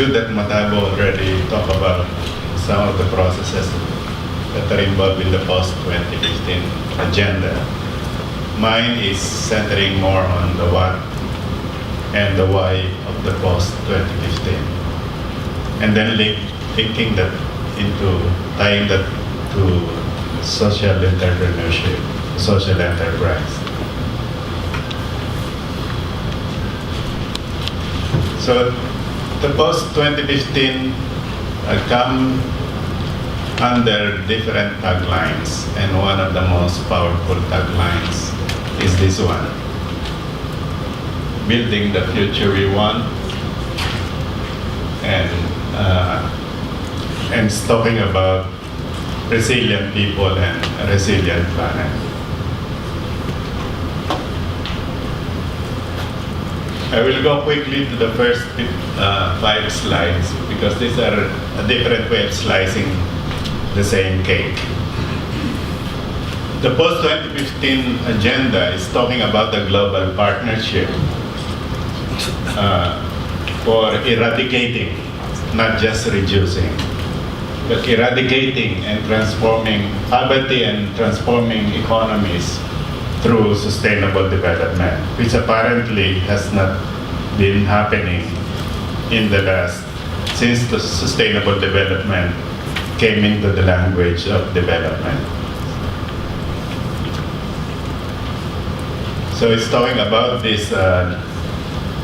good that Matabo already talked about some of the processes that are involved in the post-2015 agenda. Mine is centering more on the what and the why of the post-2015. And then linking that tying that to social entrepreneurship, social enterprise. So the post-2015 come under different taglines, and one of the most powerful taglines is this one: building the future we want, and it's talking about resilient people and a resilient planet. I will go quickly to the first 5 slides because these are a different way of slicing the same cake. The post-2015 agenda is talking about the global partnership for eradicating, not just reducing, but eradicating and transforming poverty and transforming economies through sustainable development, which apparently has not been happening in the last, since the sustainable development came into the language of development. So it's talking about this,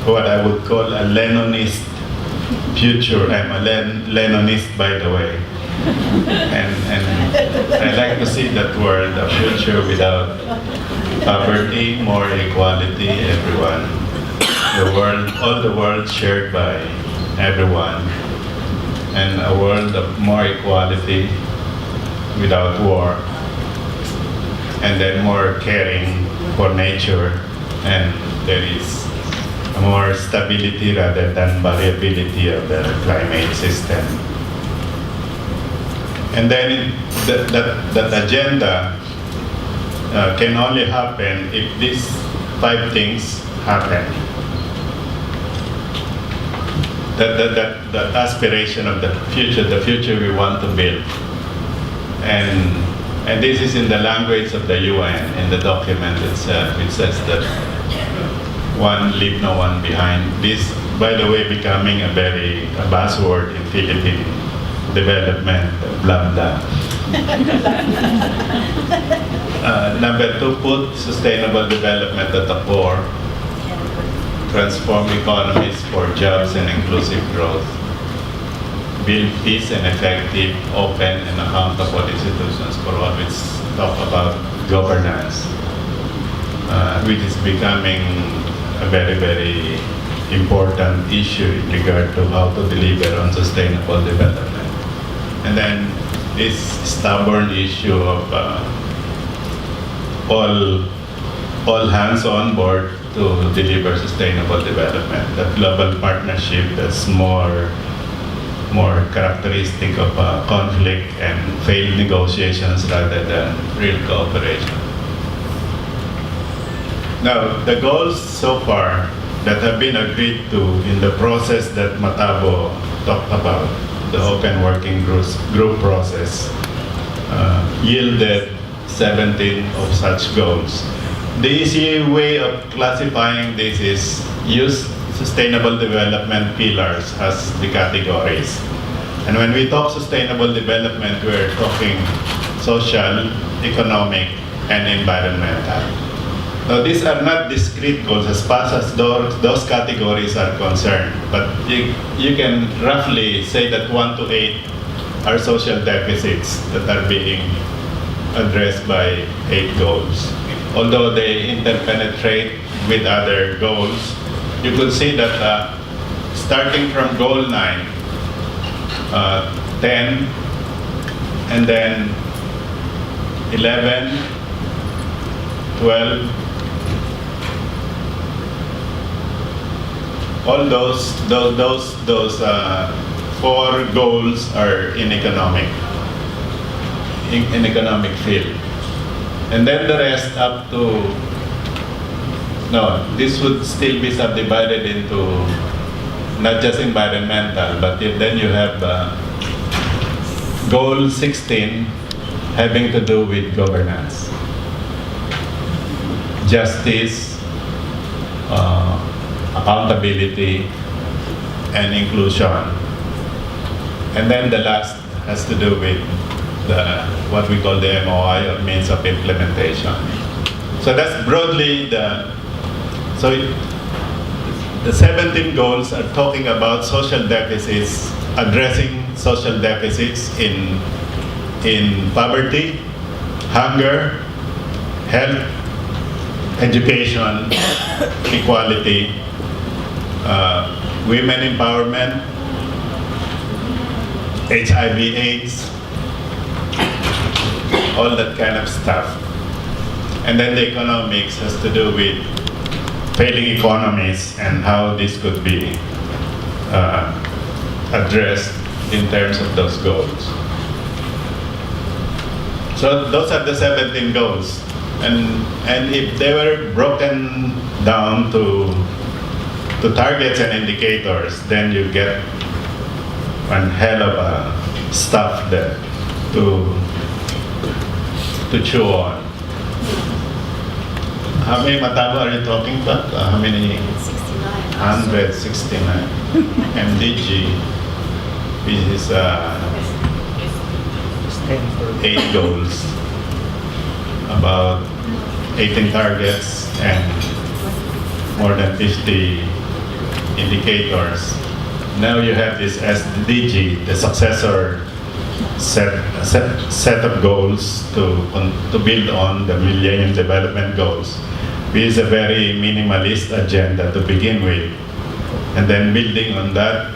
what I would call a Leninist future. I'm a Leninist, by the way. And I like to see that word, a future without poverty, more equality, everyone. The world, all the world shared by everyone. And a world of more equality without war. And then more caring for nature. And there is more stability rather than variability of the climate system. And then that agenda can only happen if these 5 things happen. That aspiration of the future we want to build. And this is in the language of the UN, in the document itself. It says that one leave no one behind. This, by the way, becoming a buzzword in Philippine development, blah blah. Number 2, put sustainable development at the core. Transform economies for jobs and inclusive growth. Build peace and effective, open and accountable institutions for all, which talk about governance, which is becoming a very important issue in regard to how to deliver on sustainable development. And then this stubborn issue of all hands on board to deliver sustainable development. That global partnership that's more characteristic of conflict and failed negotiations rather than real cooperation. Now, the goals so far that have been agreed to in the process that Matabo talked about, the open working group process, yielded 17 of such goals. The easy way of classifying this is use sustainable development pillars as the categories. And when we talk sustainable development, we're talking social, economic, and environmental. Now, these are not discrete goals as far as those categories are concerned, but you can roughly say that 1 to 8 are social deficits that are being addressed by 8 goals. Although they interpenetrate with other goals, you could see that starting from goal 9, 10, and then 11, 12, all those 4 goals are in economic field. And then the rest up to, no, this would still be subdivided into not just environmental, but then you have goal 16 having to do with governance, justice, accountability, and inclusion. And then the last has to do with what we call the MOI, or means of implementation. So that's broadly the 17 goals are talking about social deficits, addressing social deficits in poverty, hunger, health, education, equality, women empowerment, HIV/AIDS, all that kind of stuff. And then the economics has to do with failing economies and how this could be addressed in terms of those goals. So those are the 17 goals. And if they were broken down to targets and indicators, then you get one hell of a stuff there to chew on. How many mataba are you talking about? How many? 69. 169. MDG, which is 8 goals, about 18 targets, and more than 50 indicators. Now you have this SDG, the successor set of goals to build on the Millennium Development Goals, which is a very minimalist agenda to begin with, and then building on that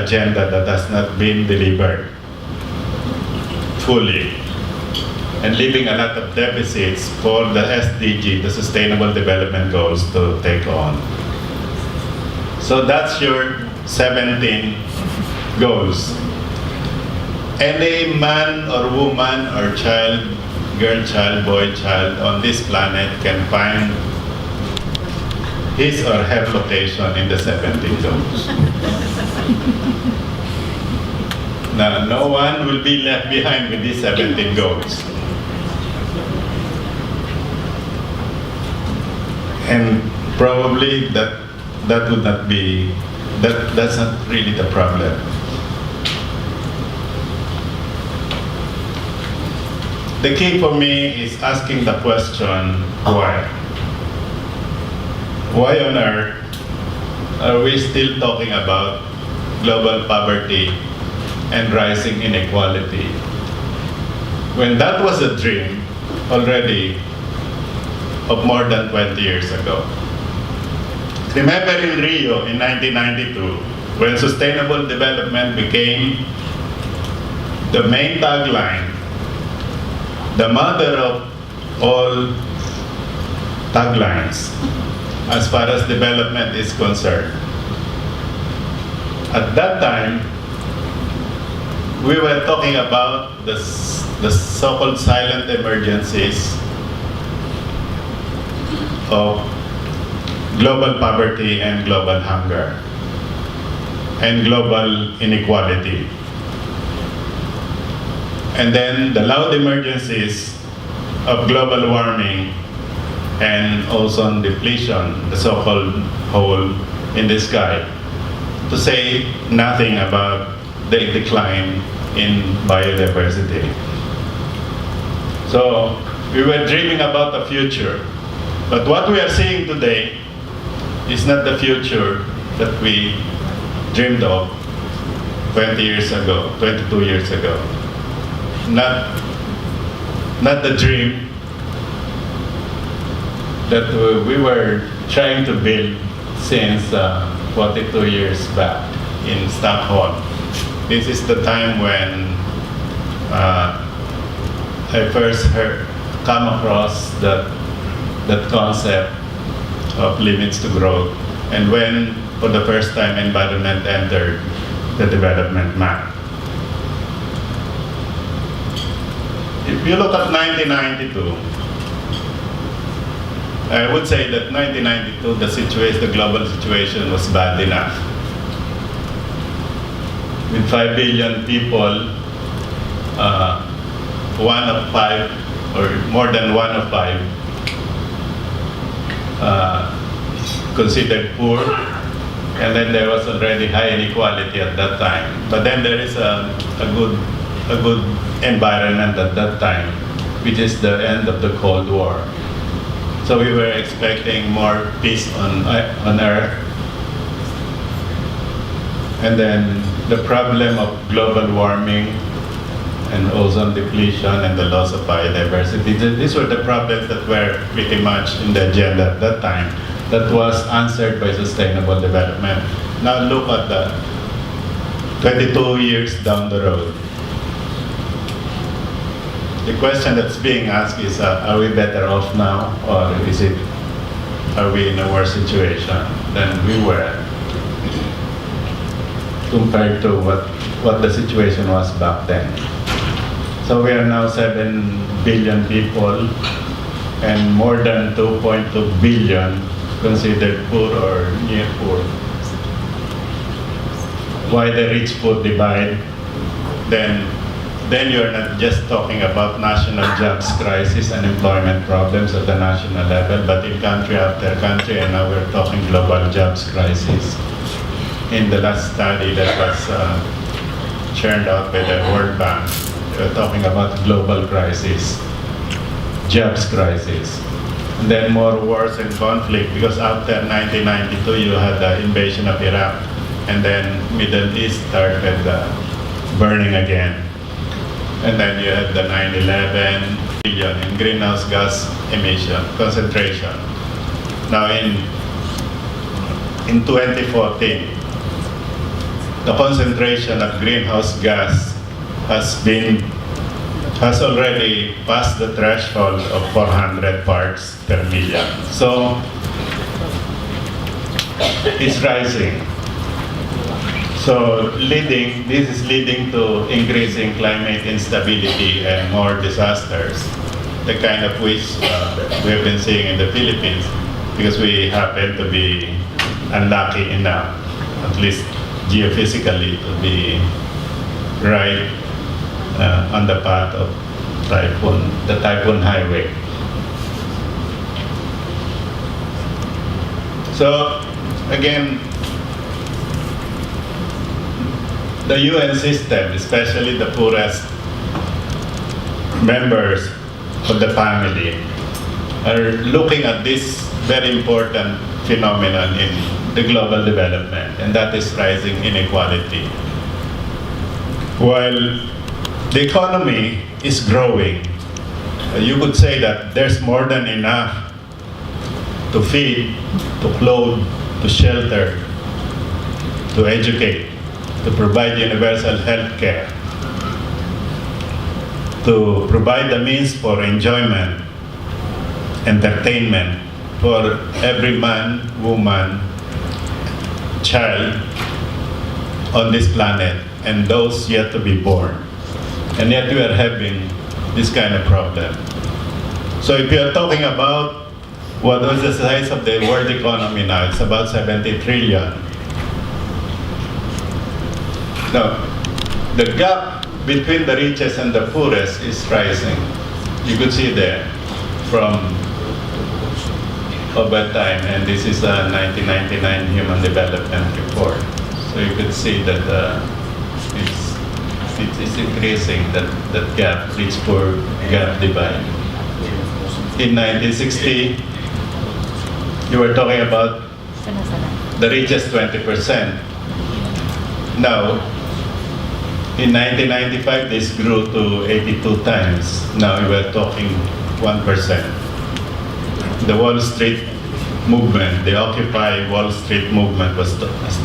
agenda that has not been delivered fully, and leaving a lot of deficits for the SDG, the Sustainable Development Goals, to take on. So that's your 17 goals. Any man or woman or child, girl child, boy child on this planet can find his or her location in the 17 goals. Now, no one will be left behind with these 17 goals. And probably that would not be, that's not really the problem. The key for me is asking the question, why? Why on earth are we still talking about global poverty and rising inequality, when that was a dream already of more than 20 years ago? Remember in Rio in 1992, when sustainable development became the main tagline, the mother of all taglines as far as development is concerned. At that time, we were talking about the so-called silent emergencies of global poverty and global hunger and global inequality. And then the loud emergencies of global warming and ozone depletion, the so-called hole in the sky, to say nothing about the decline in biodiversity. So we were dreaming about the future, but what we are seeing today is not the future that we dreamed of 20 years ago, 22 years ago. Not the dream that we were trying to build since 42 years back in Stockholm. This is the time when I first come across that concept of limits to growth, and when for the first time environment entered the development map. If you look at 1992, I would say that 1992, the global situation was bad enough. With 5 billion people, 1 of 5, or more than 1 of 5, considered poor, and then there was already high inequality at that time. But then there is a good environment at that time, which is the end of the Cold War. So we were expecting more peace on Earth. And then the problem of global warming and ozone depletion and the loss of biodiversity, these were the problems that were pretty much in the agenda at that time. That was answered by sustainable development. Now look at that, 22 years down the road. The question that's being asked is, are we better off now, or are we in a worse situation than we were compared to what the situation was back then? So we are now 7 billion people, and more than 2.2 billion considered poor or near poor. Why the rich-poor divide? Then you're not just talking about national jobs crisis and employment problems at the national level, but in country after country, and now we're talking global jobs crisis. In the last study that was churned out by the World Bank, they were talking about global crisis, jobs crisis. And then more wars and conflict, because after 1992 you had the invasion of Iraq, and then Middle East started burning again. And then you had the 9/11 billion in greenhouse gas emission concentration. Now in 2014, the concentration of greenhouse gas has already passed the threshold of 400 parts per million. So it's rising. So this is leading to increasing climate instability and more disasters, the kind of which we have been seeing in the Philippines, because we happen to be unlucky enough, at least geophysically, to be right on the path of the typhoon highway. So again, the UN system, especially the poorest members of the family, are looking at this very important phenomenon in the global development, and that is rising inequality. While the economy is growing, you could say that there's more than enough to feed, to clothe, to shelter, to educate, to provide universal health care, to provide the means for enjoyment, entertainment for every man, woman, child on this planet, and those yet to be born. And yet we are having this kind of problem. So if you are talking about what is the size of the world economy now, it's about 70 trillion. Now, the gap between the richest and the poorest is rising. You could see there from over time, and this is a 1999 Human Development Report. So you could see that it's increasing, that gap, rich-poor gap divide. In 1960, you were talking about the richest 20%. Now, in 1995, this grew to 82 times. Now we were talking 1%. The Wall Street movement, the Occupy Wall Street movement was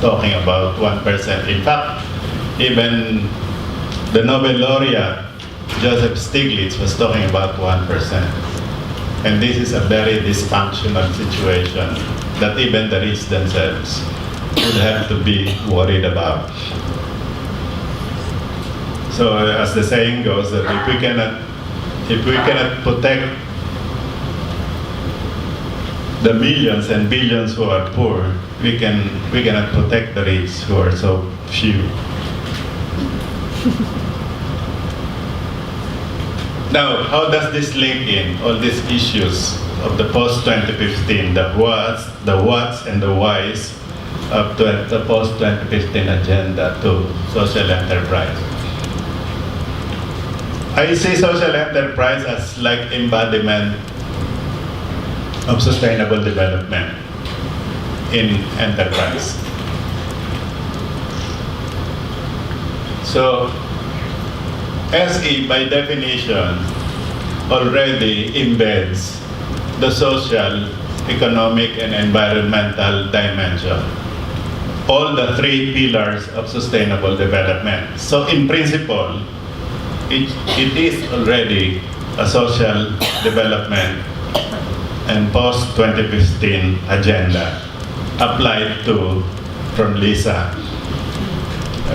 talking about 1%. In fact, even the Nobel laureate, Joseph Stiglitz, was talking about 1%. And this is a very dysfunctional situation that even the rich themselves would have to be worried about. So as the saying goes, that if we cannot protect the millions and billions who are poor, we cannot protect the rich who are so few. Now, how does this link in all these issues of the post-2015, the whats and the whys of the post-2015 agenda to social enterprise? I see social enterprise as like embodiment of sustainable development in enterprise. So, SE by definition already embeds the social, economic, and environmental dimension, all the three pillars of sustainable development. So in principle, it is already a social development and post-2015 agenda applied to from LISA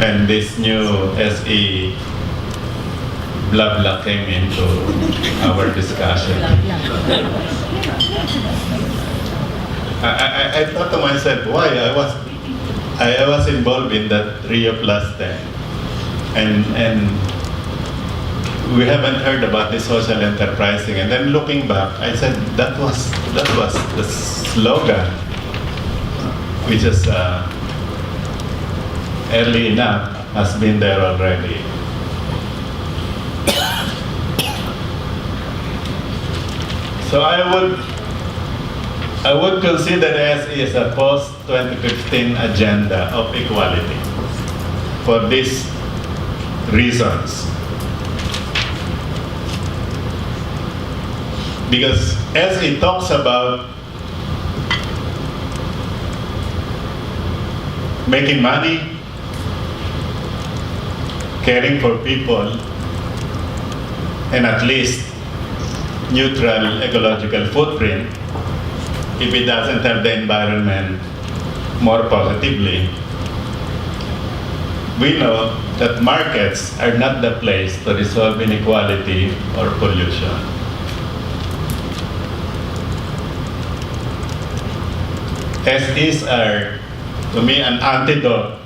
and this new SE blah blah came into our discussion. I thought to myself, why I was involved in that Rio Plus 10, and we haven't heard about this social enterprising. And then looking back, I said that was the slogan, which is early enough has been there already. So I would consider SE as a post-2015 agenda of equality for these reasons. Because SE talks about making money, caring for people, and at least neutral ecological footprint if it doesn't have the environment more positively. We know that markets are not the place to resolve inequality or pollution. SEs are, to me, an antidote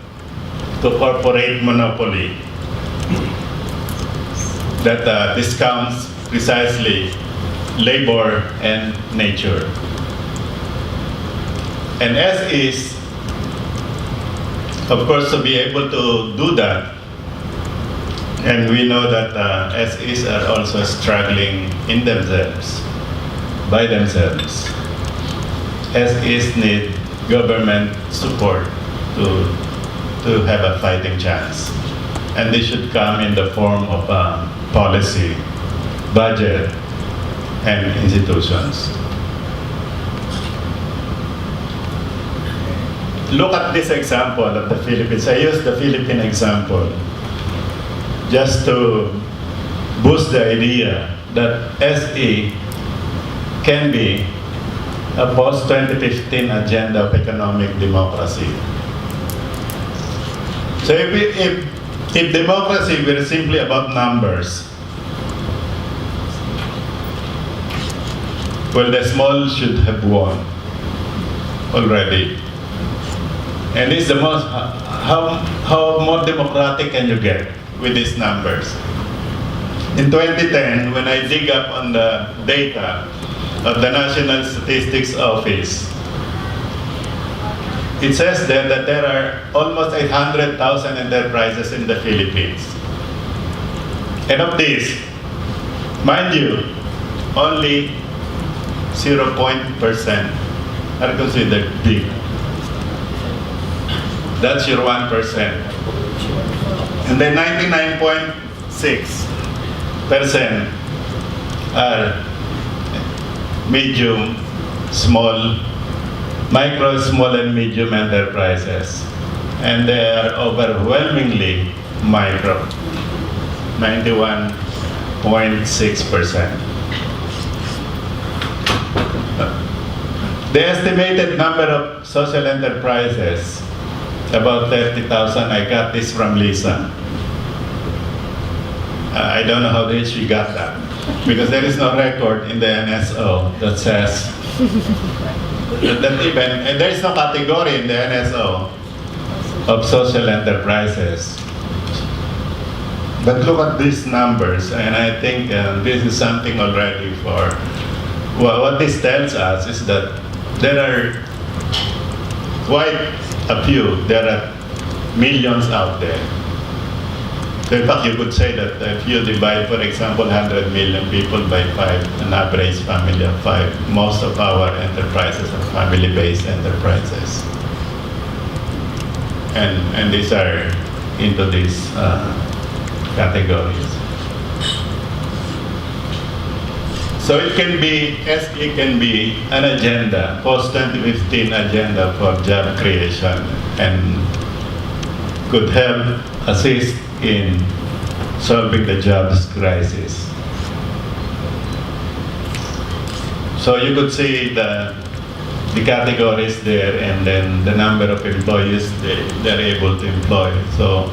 to corporate monopoly that discounts precisely labor and nature. And SEs, of course, to be able to do that, and we know that SEs are also struggling in themselves, by themselves. SEs need government support to have a fighting chance. And they should come in the form of policy, budget, and institutions. Look at this example of the Philippines. I use the Philippine example just to boost the idea that SE can be a post-2015 agenda of economic democracy. So if democracy were simply about numbers, well, the small should have won already. And it's the most, how more democratic can you get with these numbers? In 2010, when I dig up on the data of the National Statistics Office, it says there that there are almost 800,000 enterprises in the Philippines. And of these, mind you, only 0.% are considered big. That's your 1%. And then 99.6% are medium, small, micro, small, and medium enterprises. And they are overwhelmingly micro, 91.6%. The estimated number of social enterprises, about 30,000. I got this from Lisa. I don't know how she got that, because there is no record in the NSO that says that even, and there is no category in the NSO of social enterprises. But look at these numbers, and I think this is something already for, well, what this tells us is that there are quite a few, there are millions out there. In fact, you could say that if you divide, for example, 100 million people by 5, an average family of 5, most of our enterprises are family-based enterprises. And these are into these categories. So it can be an agenda, post-2015 agenda for job creation, and could help assist in solving the jobs crisis. So you could see the categories there, and then the number of employees they're able to employ. So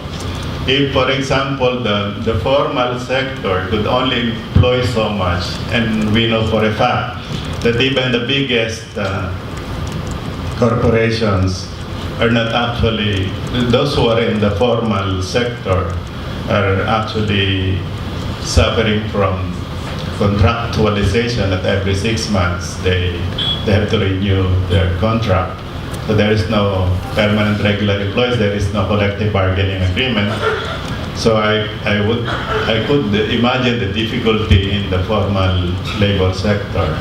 if, for example, the formal sector could only employ so much, and we know for a fact that even the biggest corporations are not actually, those who are in the formal sector are actually suffering from contractualization that every 6 months they have to renew their contract. So there is no permanent regular employees, there is no collective bargaining agreement. So I could imagine the difficulty in the formal labor sector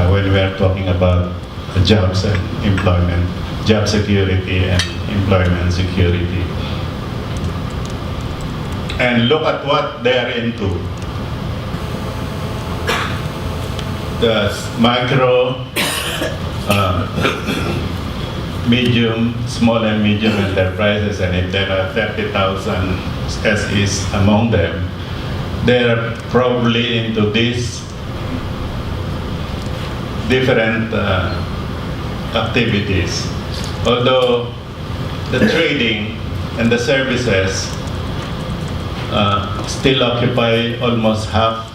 when we are talking about jobs and employment, job security and employment security. And look at what they are into. The micro, medium, small and medium enterprises, and if there are 30,000 SEs among them, they're probably into these different activities. Although the trading and the services still occupy almost half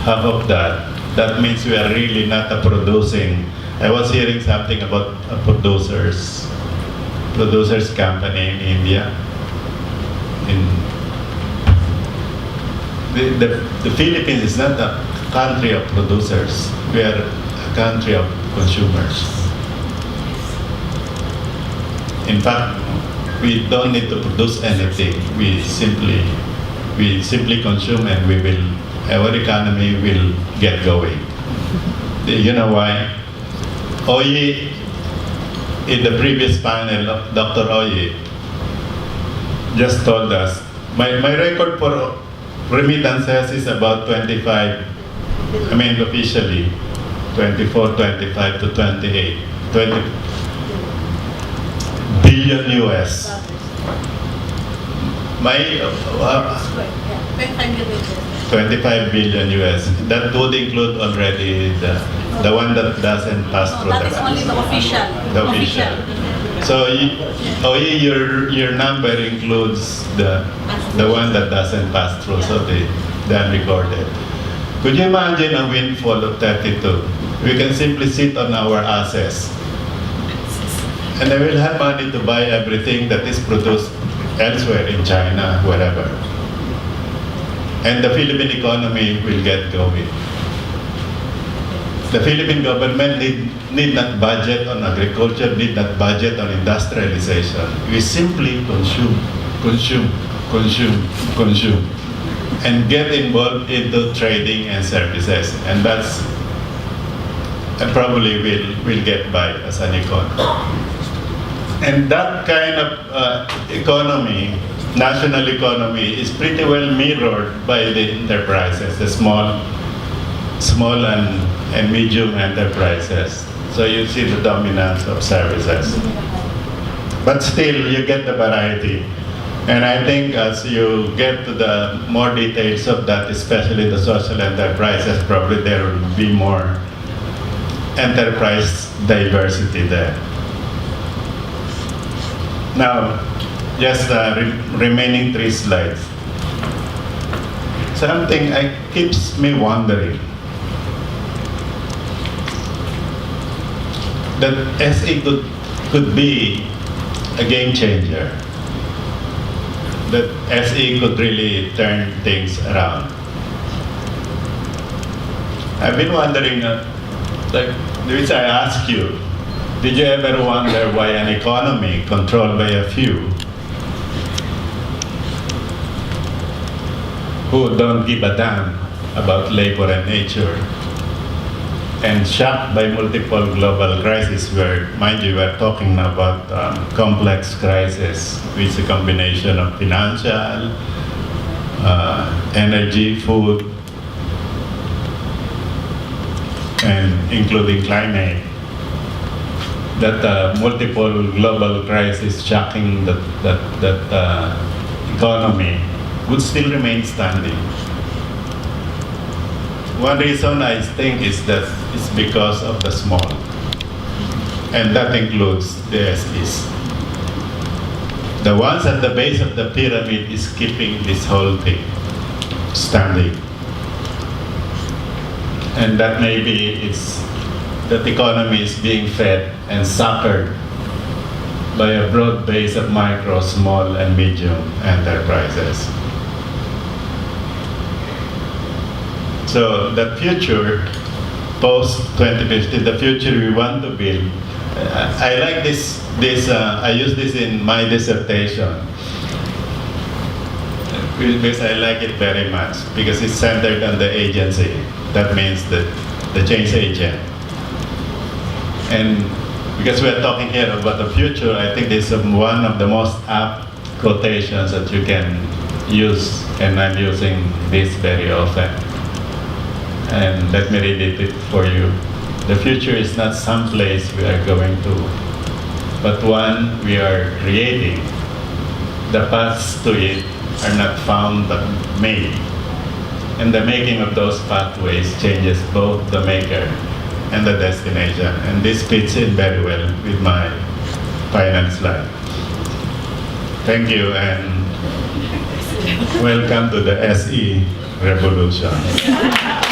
of that. That means we are really not producing. I was hearing something about a producers company in India. The Philippines is not a country of producers. We are a country of consumers. In fact, we don't need to produce anything. We simply consume, and our economy will get going. You know why? Oye, in the previous panel, Dr. Oye just told us, my record for remittances is about 25, officially, 24, 25 to 28, 20 billion US. My 25 billion US. That would include already the one that doesn't pass through. That is only the official. The official. So your number includes the one that doesn't pass through, so the unrecorded. Could you imagine a windfall of 32? We can simply sit on our assets, and I will have money to buy everything that is produced elsewhere in China, wherever. And the Philippine economy will get going. The Philippine government need not budget on agriculture, need not budget on industrialization. We simply consume, and get involved into trading and services. And that's, and probably will get by as an economy. And that kind of economy, national economy, is pretty well mirrored by the enterprises, the small and medium enterprises. So you see the dominance of services. But still, you get the variety. And I think as you get to the more details of that, especially the social enterprises, probably there will be more enterprise diversity there. Now, just remaining 3 slides. something keeps me wondering. That SE could be a game changer. That SE could really turn things around. I've been wondering, which I ask you, did you ever wonder why an economy controlled by a few who don't give a damn about labor and nature, and shocked by multiple global crises where, mind you, we're talking about complex crisis, which is a combination of financial, energy, food, and including climate, that multiple global crisis shocking that economy would still remain standing. One reason I think is that it's because of the small, and that includes the SEs. The ones at the base of the pyramid is keeping this whole thing standing. And that maybe it's that economy is being fed and suckered by a broad base of micro, small, and medium enterprises. So the future, post-2050, the future we want to build, I like this I use this in my dissertation, because I like it very much, because it's centered on the agency. That means that the change agent. And because we're talking here about the future, I think this is one of the most apt quotations that you can use, and I'm using this very often. And let me read it for you. The future is not some place we are going to, but one we are creating. The paths to it are not found but made. And the making of those pathways changes both the maker and the destination. And this fits in very well with my final slide. Thank you, and welcome to the SE revolution.